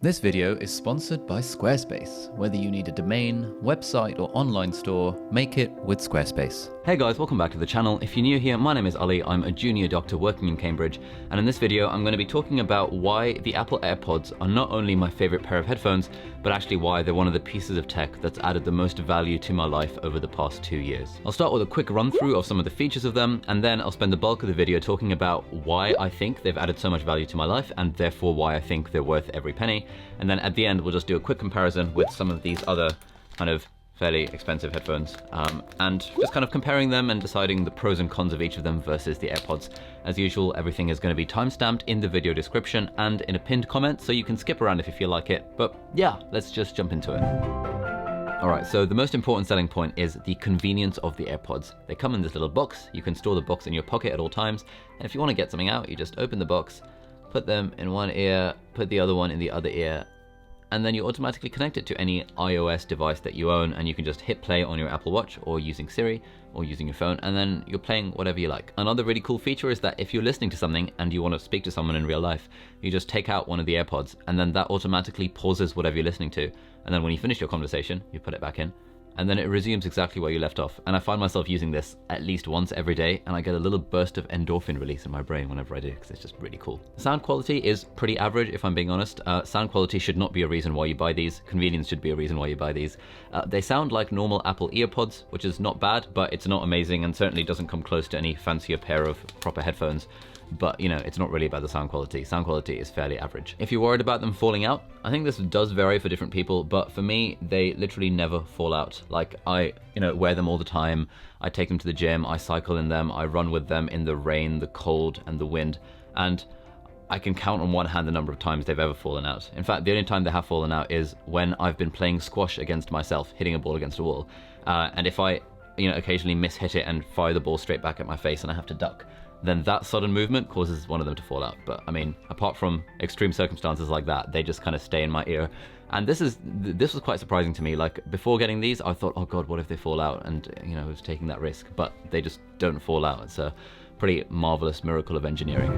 This video is sponsored by Squarespace. Whether you need a domain, website, or online store, make it with Squarespace. Hey guys, welcome back to the channel. If you're new here, my name is Ali. I'm a junior doctor working in Cambridge, and in this video I'm going to be talking about why the Apple AirPods are not only my favorite pair of headphones, but actually why they're one of the pieces of tech that's added the most value to my life over the past 2 years. I'll start with a quick run through of some of the features of them, and then I'll spend the bulk of the video talking about why I think they've added so much value to my life, and therefore why I think they're worth every penny. And then at the end, we'll just do a quick comparison with some of these other kind of fairly expensive headphones, and just kind of comparing them and deciding the pros and cons of each of them versus the AirPods. As usual, everything is going to be timestamped in the video description and in a pinned comment, so you can skip around if you feel like it. But yeah, let's just jump into it. Alright, so the most important selling point is the convenience of the AirPods. They come in this little box. You can store the box in your pocket at all times, and if you want to get something out, you just open the box, put them in one ear, put the other one in the other ear, and then you automatically connect it to any iOS device that you own, and you can just hit play on your Apple Watch or using Siri or using your phone, and then you're playing whatever you like. Another really cool feature is that if you're listening to something and you want to speak to someone in real life, you just take out one of the AirPods, and then that automatically pauses whatever you're listening to, and then when you finish your conversation, you put it back in, and then it resumes exactly where you left off. And I find myself using this at least once every day, and I get a little burst of endorphin release in my brain whenever I do, because it's just really cool. Sound quality is pretty average, if I'm being honest. Sound quality should not be a reason why you buy these. Convenience should be a reason why you buy these. They sound like normal Apple AirPods, which is not bad, but it's not amazing, and certainly doesn't come close to any fancier pair of proper headphones. But you know, it's not really about the sound quality. Sound quality is fairly average. If you're worried about them falling out, I think this does vary for different people, but for me, they literally never fall out. Like, I wear them all the time. I take them to the gym, I cycle in them, I run with them in the rain, the cold, and the wind, and I can count on one hand the number of times they've ever fallen out. In fact, the only time they have fallen out is when I've been playing squash against myself, hitting a ball against a wall, and if I occasionally miss-hit it and fire the ball straight back at my face and I have to duck, then that sudden movement causes one of them to fall out. But I mean, apart from extreme circumstances like that, they just kind of stay in my ear. And this was quite surprising to me. Like, before getting these, I thought, oh God, what if they fall out? And I was taking that risk, but they just don't fall out. It's a pretty marvelous miracle of engineering.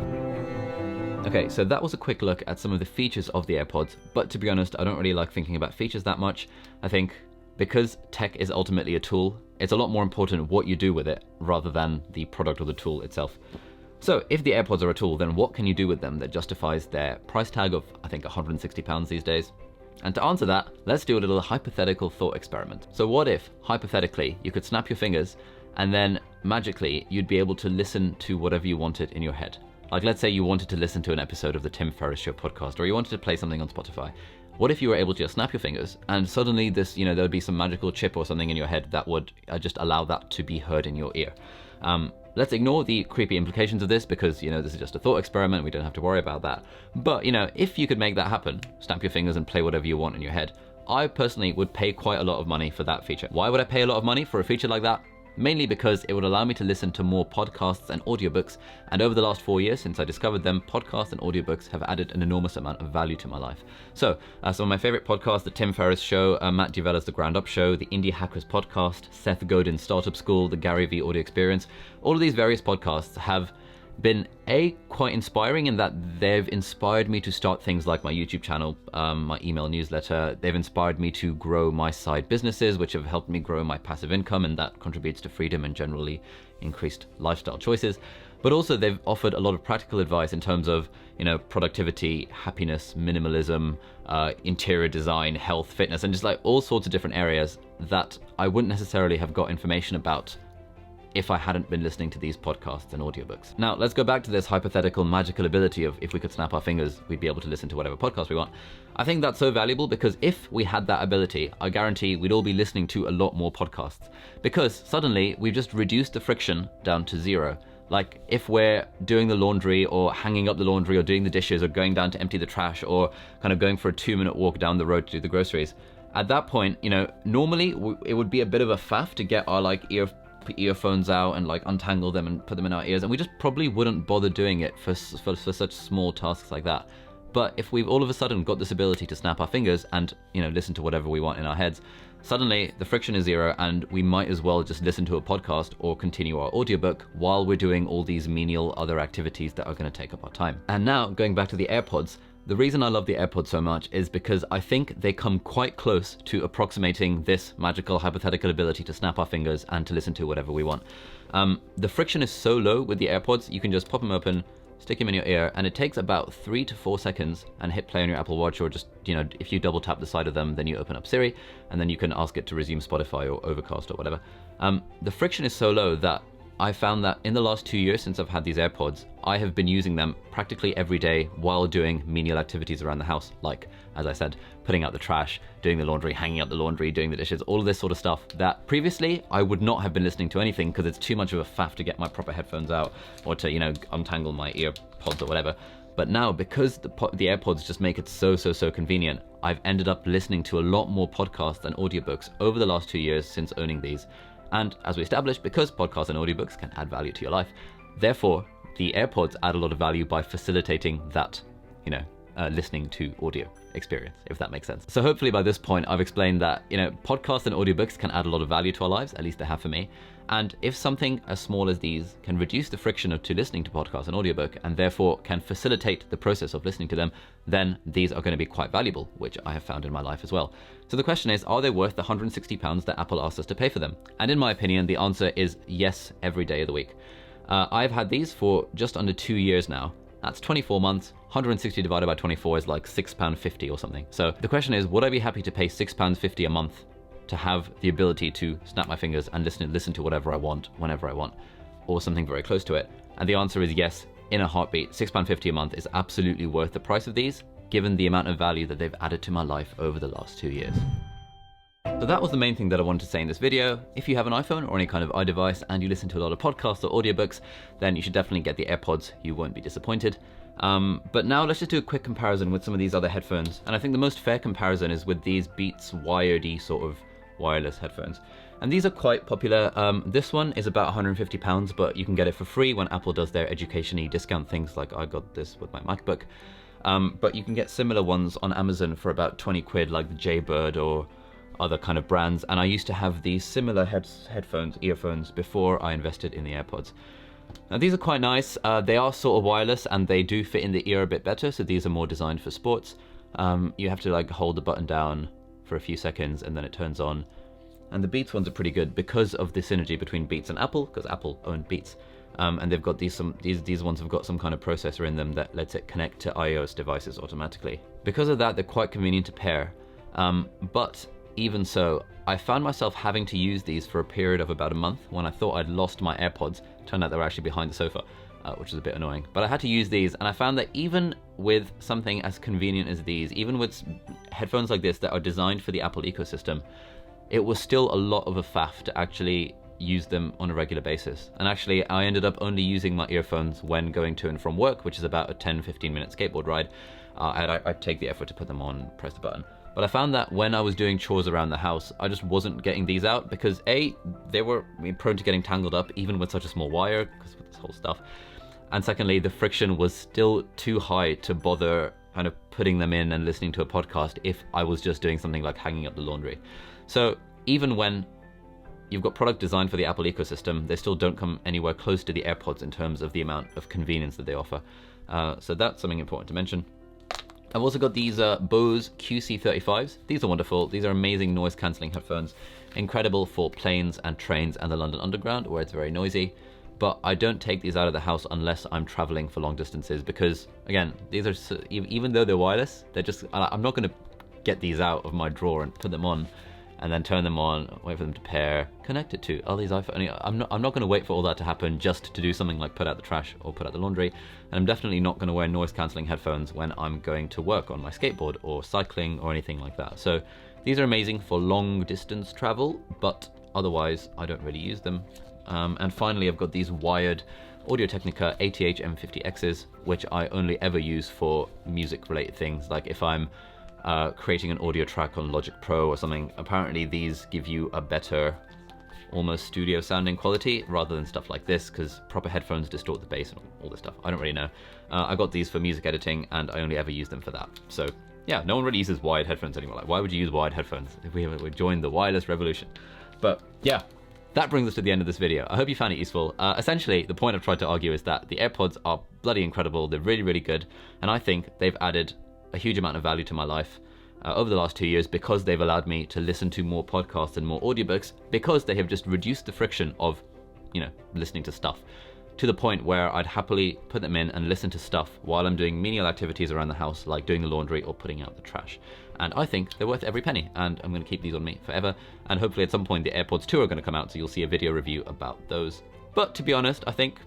Okay, so that was a quick look at some of the features of the AirPods, but to be honest, I don't really like thinking about features that much. I think because tech is ultimately a tool, it's a lot more important what you do with it rather than the product or the tool itself. So if the AirPods are a tool, then what can you do with them that justifies their price tag of, I think, £160 these days? And to answer that, let's do a little hypothetical thought experiment. So what if, hypothetically, you could snap your fingers and then magically you'd be able to listen to whatever you wanted in your head? Like, let's say you wanted to listen to an episode of the Tim Ferriss Show podcast, or you wanted to play something on Spotify. What if you were able to just snap your fingers and suddenly this, there would be some magical chip or something in your head that would just allow that to be heard in your ear? Let's ignore the creepy implications of this because, this is just a thought experiment. We don't have to worry about that. But, if you could make that happen, snap your fingers and play whatever you want in your head, I personally would pay quite a lot of money for that feature. Why would I pay a lot of money for a feature like that? Mainly because it would allow me to listen to more podcasts and audiobooks, and over the last 4 years since I discovered them, podcasts and audiobooks have added an enormous amount of value to my life. So, some of my favorite podcasts: the Tim Ferriss Show, Matt Duvella's The Ground Up Show, the Indie Hackers Podcast, Seth Godin's Startup School, the Gary Vee Audio Experience. All of these various podcasts have been quite inspiring in that they've inspired me to start things like my YouTube channel, my email newsletter. They've inspired me to grow my side businesses, which have helped me grow my passive income, and that contributes to freedom and generally increased lifestyle choices. But also they've offered a lot of practical advice in terms of, productivity, happiness, minimalism, interior design, health, fitness, and just like all sorts of different areas that I wouldn't necessarily have got information about if I hadn't been listening to these podcasts and audiobooks. Now, let's go back to this hypothetical magical ability of if we could snap our fingers, we'd be able to listen to whatever podcast we want. I think that's so valuable because if we had that ability, I guarantee we'd all be listening to a lot more podcasts, because suddenly we've just reduced the friction down to zero. Like, if we're doing the laundry or hanging up the laundry or doing the dishes or going down to empty the trash or kind of going for a 2-minute walk down the road to do the groceries, at that point, normally it would be a bit of a faff to get our earphones out and untangle them and put them in our ears, and we just probably wouldn't bother doing it for such small tasks like that. But if we've all of a sudden got this ability to snap our fingers and listen to whatever we want in our heads, suddenly the friction is zero, and we might as well just listen to a podcast or continue our audiobook while we're doing all these menial other activities that are going to take up our time. And now, going back to the AirPods, The reason I love the AirPods so much is because I think they come quite close to approximating this magical hypothetical ability to snap our fingers and to listen to whatever we want. The friction is so low with the AirPods, you can just pop them open, stick them in your ear, and it takes about 3 to 4 seconds, and hit play on your Apple Watch, or just, if you double tap the side of them, then you open up Siri, and then you can ask it to resume Spotify or Overcast or whatever. The friction is so low that I found that in the last 2 years since I've had these AirPods, I have been using them practically every day while doing menial activities around the house, like, as I said, putting out the trash, doing the laundry, hanging up the laundry, doing the dishes, all of this sort of stuff that previously I would not have been listening to anything because it's too much of a faff to get my proper headphones out or to, untangle my EarPods or whatever. But now, because the AirPods just make it so convenient, I've ended up listening to a lot more podcasts and audiobooks over the last 2 years since owning these. And as we established, because podcasts and audiobooks can add value to your life, therefore the AirPods add a lot of value by facilitating that, listening to audio experience, if that makes sense. So hopefully by this point, I've explained that, podcasts and audiobooks can add a lot of value to our lives, at least they have for me. And if something as small as these can reduce the friction to listening to podcasts and audiobook, and therefore can facilitate the process of listening to them, then these are going to be quite valuable, which I have found in my life as well. So the question is, are they worth the £160 that Apple asked us to pay for them? And in my opinion, the answer is yes, every day of the week. I've had these for just under 2 years now. That's 24 months. 160 divided by 24 is like £6.50 or something. So the question is, would I be happy to pay £6.50 a month to have the ability to snap my fingers and listen to whatever I want, whenever I want, or something very close to it? And the answer is yes, in a heartbeat. £6.50 a month is absolutely worth the price of these, given the amount of value that they've added to my life over the last 2 years. So that was the main thing that I wanted to say in this video. If you have an iPhone or any kind of iDevice and you listen to a lot of podcasts or audiobooks, then you should definitely get the AirPods. You won't be disappointed. But now let's just do a quick comparison with some of these other headphones. And I think the most fair comparison is with these Beats wired-y sort of wireless headphones. And these are quite popular. This one is about £150, but you can get it for free when Apple does their education-y discount things, like I got this with my MacBook. But you can get similar ones on Amazon for about 20 quid, like the Jaybird or other kind of brands. And I used to have these similar earphones before I invested in the AirPods. Now these are quite nice. They are sort of wireless and they do fit in the ear a bit better. So these are more designed for sports. You have to like hold the button down for a few seconds and then it turns on. And the Beats ones are pretty good because of the synergy between Beats and Apple, because Apple owned Beats. And they've got these ones have got some kind of processor in them that lets it connect to iOS devices automatically. Because of that, they're quite convenient to pair. But even so, I found myself having to use these for a period of about a month when I thought I'd lost my AirPods. Turned out they were actually behind the sofa, which was a bit annoying. But I had to use these, and I found that even with something as convenient as these, even with headphones like this that are designed for the Apple ecosystem, it was still a lot of a faff to actually use them on a regular basis. And actually, I ended up only using my earphones when going to and from work, which is about a 10-15 minute skateboard ride. I'd take the effort to put them on, press the button. But I found that when I was doing chores around the house, I just wasn't getting these out because A, they were prone to getting tangled up even with such a small wire, because with this whole stuff. And secondly, the friction was still too high to bother kind of putting them in and listening to a podcast if I was just doing something like hanging up the laundry. So even when you've got product designed for the Apple ecosystem, they still don't come anywhere close to the AirPods in terms of the amount of convenience that they offer. So that's something important to mention. I've also got these Bose QC35s. These are wonderful. These are amazing noise cancelling headphones. Incredible for planes and trains and the London Underground where it's very noisy. But I don't take these out of the house unless I'm traveling for long distances because, again, these are, even though they're wireless, they're just, I'm not going to get these out of my drawer and put them on and then turn them on, wait for them to pair, connect it to all these iPhones. I'm not going to wait for all that to happen just to do something like put out the trash or put out the laundry. And I'm definitely not going to wear noise cancelling headphones when I'm going to work on my skateboard or cycling or anything like that. So these are amazing for long distance travel, but otherwise I don't really use them. And finally, I've got these wired Audio-Technica ATH M50Xs, which I only ever use for music related things. Like if I'm creating an audio track on Logic Pro or something, apparently these give you a better, almost studio sounding quality rather than stuff like this, because proper headphones distort the bass and all this stuff. I don't really know. I got these for music editing and I only ever use them for that. So yeah, no one really uses wired headphones anymore. Like, why would you use wired headphones if we joined the wireless revolution? But yeah, that brings us to the end of this video. I hope you found it useful. Essentially, the point I've tried to argue is that the AirPods are bloody incredible. They're really, really good. And I think they've added a huge amount of value to my life over the last 2 years, because they've allowed me to listen to more podcasts and more audiobooks, because they have just reduced the friction of, listening to stuff, to the point where I'd happily put them in and listen to stuff while I'm doing menial activities around the house, like doing the laundry or putting out the trash. And I think they're worth every penny, and I'm going to keep these on me forever. And hopefully at some point the AirPods 2 are going to come out, so you'll see a video review about those. But to be honest, I think,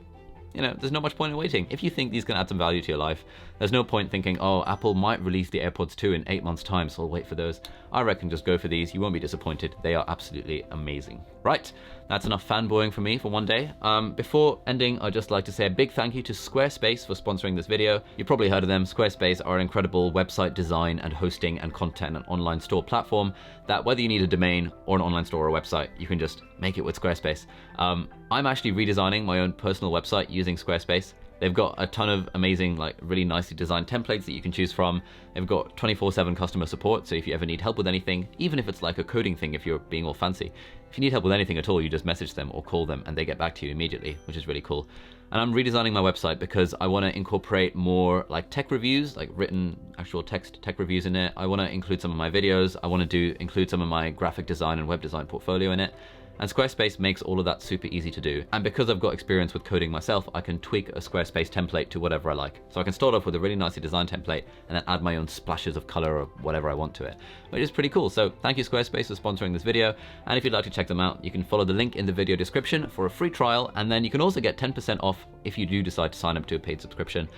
there's not much point in waiting. If you think these can add some value to your life, there's no point thinking, oh, Apple might release the AirPods 2 in 8 months' time, so I'll wait for those. I reckon just go for these. You won't be disappointed. They are absolutely amazing. Right, that's enough fanboying for me for one day. Before ending, I'd just like to say a big thank you to Squarespace for sponsoring this video. You've probably heard of them. Squarespace are an incredible website design and hosting and content and online store platform that, whether you need a domain or an online store or a website, you can just make it with Squarespace. I'm actually redesigning my own personal website using Squarespace. They've got a ton of amazing, really nicely designed templates that you can choose from. They've got 24/7 customer support, so if you ever need help with anything, even if it's like a coding thing, if you're being all fancy, if you need help with anything at all, you just message them or call them and they get back to you immediately, which is really cool. And I'm redesigning my website because I want to incorporate more tech reviews, written actual text tech reviews in it. I want to include some of my videos. I want to include some of my graphic design and web design portfolio in it. And Squarespace makes all of that super easy to do. And because I've got experience with coding myself, I can tweak a Squarespace template to whatever I like. So I can start off with a really nicely designed template and then add my own splashes of color or whatever I want to it, which is pretty cool. So thank you, Squarespace, for sponsoring this video. And if you'd like to check them out, you can follow the link in the video description for a free trial. And then you can also get 10% off if you do decide to sign up to a paid subscription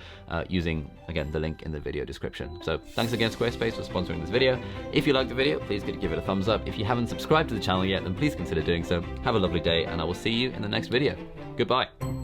using, again, the link in the video description. So thanks again, Squarespace, for sponsoring this video. If you liked the video, please give it a thumbs up. If you haven't subscribed to the channel yet, then please consider doing so. Have a lovely day, and I will see you in the next video. Goodbye.